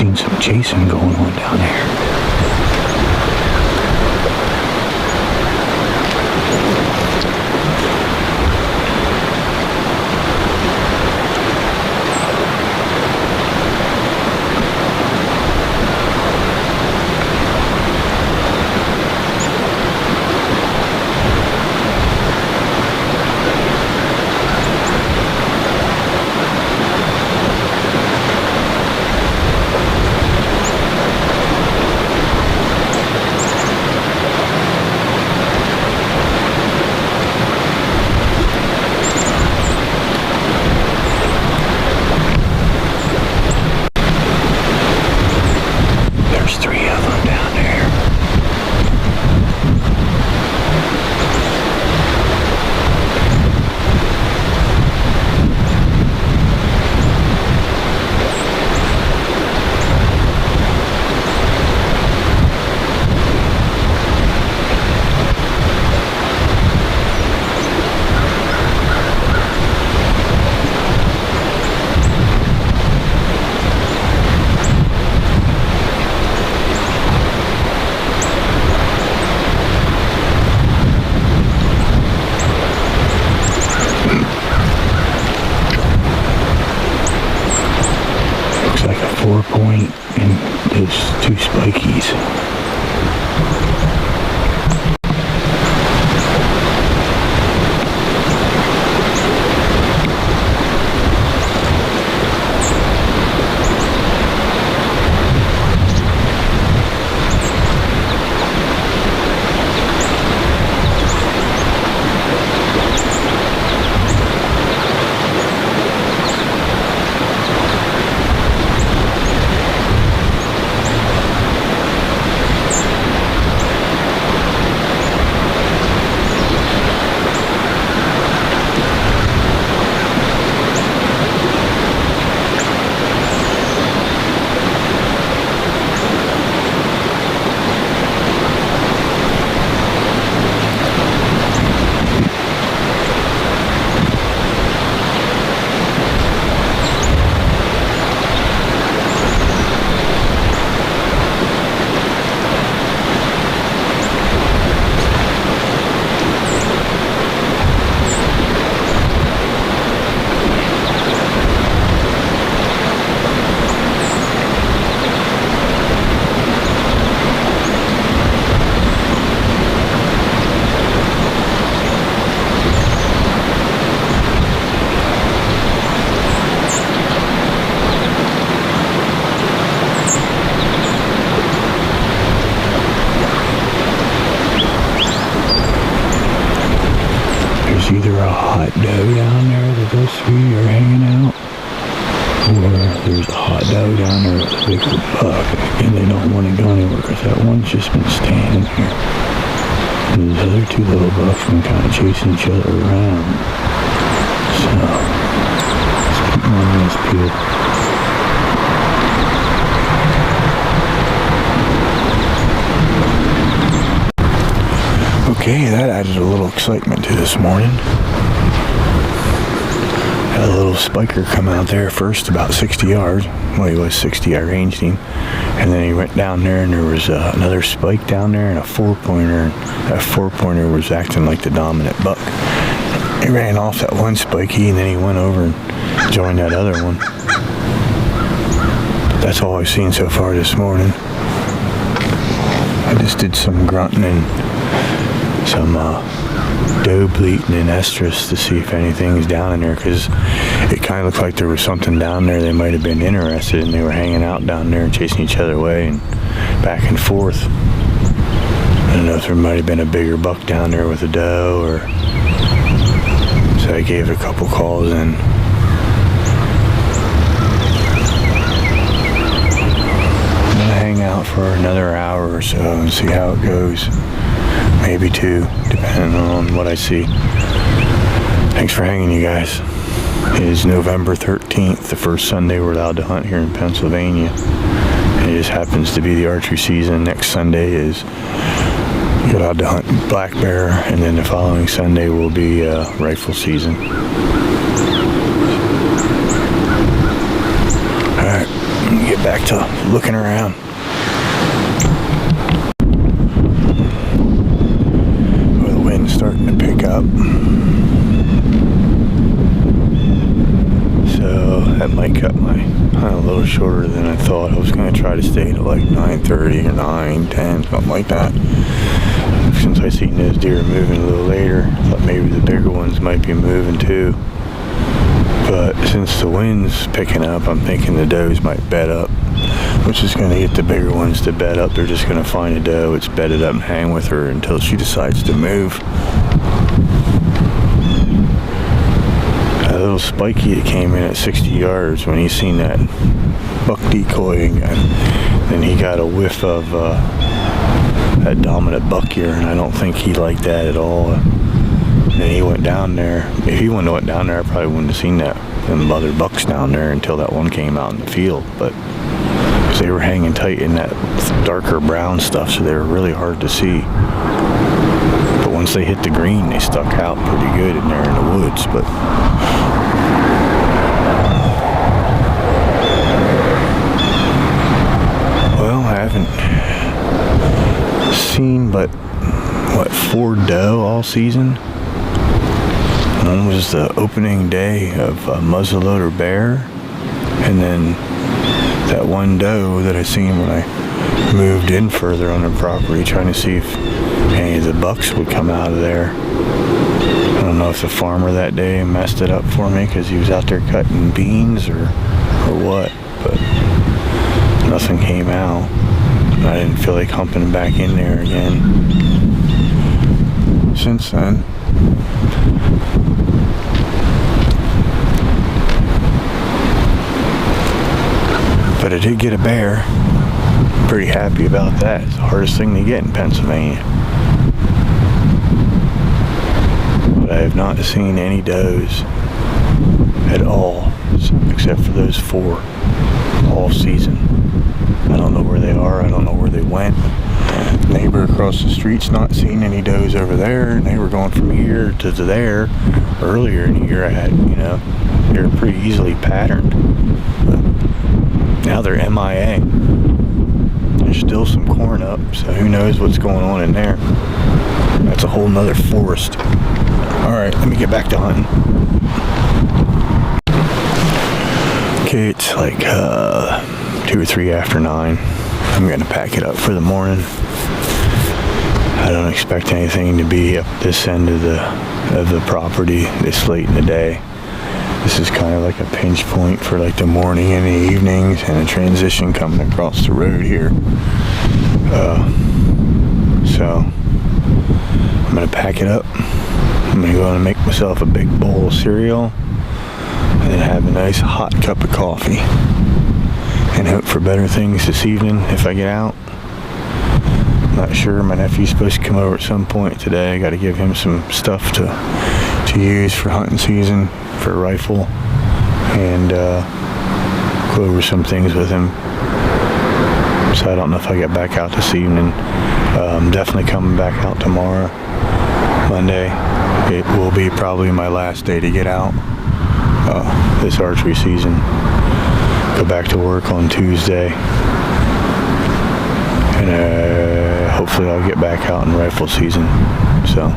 seen some chasing going on down there. Like a 4-point and there's 2 spikies. Either a hot doe down there that those 3 are hanging out, or there's a hot doe down there with a big buck, and they don't want to go anywhere because that one's just been standing here. And those other 2 little bucks been kind of chasing each other around. So, let's keep my eyes peeled. Okay, that added a little excitement to this morning. Had a little spiker come out there first, about 60 yards. Well, he was 60, I ranged him. And then he went down there and there was another spike down there and a 4-pointer. That 4-pointer was acting like the dominant buck. He ran off that one spiky and then he went over and joined that other one. That's all I've seen so far this morning. I just did some grunting and some doe bleating and estrus to see if anything's down in there, because it kind of looked like there was something down there they might have been interested in. They were hanging out down there and chasing each other away and back and forth. I don't know if there might have been a bigger buck down there with a doe, or so I gave it a couple calls and I'm gonna hang out for another hour or so and see how it goes. Maybe 2, depending on what I see. Thanks for hanging, you guys. It is November 13th, the first Sunday we're allowed to hunt here in Pennsylvania. And it just happens to be the archery season. Next Sunday is you're allowed to hunt black bear, and then the following Sunday will be rifle season. Alright, get back to looking around. Well, the wind's starting to pick up. So that might cut my hunt a little shorter than I thought. I was going to try to stay to like 9:30 or 9:10, something like that. Since I seen those deer moving a little later, I thought maybe the bigger ones might be moving too. But since the wind's picking up, I'm thinking the does might bed up, which is going to get the bigger ones to bed up. They're just going to find a doe, it's bedded up and hang with her until she decides to move. A little spiky that came in at 60 yards when he seen that buck decoying, and then he got a whiff of that dominant buck ear, and I don't think he liked that at all. And then he went down there. If he wouldn't have went down there, I probably wouldn't have seen them other bucks down there until that one came out in the field. But because they were hanging tight in that darker brown stuff, so they were really hard to see. But once they hit the green, they stuck out pretty good in there in the woods. But well, I haven't seen but 4 doe all season. One was the opening day of muzzleloader bear, and then that one doe that I seen when I moved in further on the property, trying to see if any of the bucks would come out of there. I don't know if the farmer that day messed it up for me because he was out there cutting beans or what, but nothing came out. I didn't feel like humping back in there again since then. But I did get a bear. I'm pretty happy about that. It's the hardest thing to get in Pennsylvania. But I have not seen any does at all, except for those 4 all season. I don't know where they are. I don't know where they went. Neighbor across the street's not seen any does over there, and they were going from here to there. Earlier in the year I had, they were pretty easily patterned. But now they're MIA. There's still some corn up, so who knows what's going on in there. That's a whole nother forest. Alright, let me get back to hunting. Okay, it's like 2 or 3 after 9. I'm gonna pack it up for the morning. I don't expect anything to be up this end of the property this late in the day. This is kind of like a pinch point for like the morning and the evenings, and a transition coming across the road here. So I'm gonna pack it up. I'm gonna go and make myself a big bowl of cereal and then have a nice hot cup of coffee and hope for better things this evening if I get out. I'm not sure. My nephew's supposed to come over at some point today. I got to give him some stuff to use for hunting season for a rifle, and go over some things with him. So I don't know if I get back out this evening. I'm definitely coming back out tomorrow, Monday. It will be probably my last day to get out this archery season. Go back to work on Tuesday, and hopefully I'll get back out in rifle season. So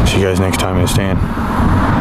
see you guys next time in the stand.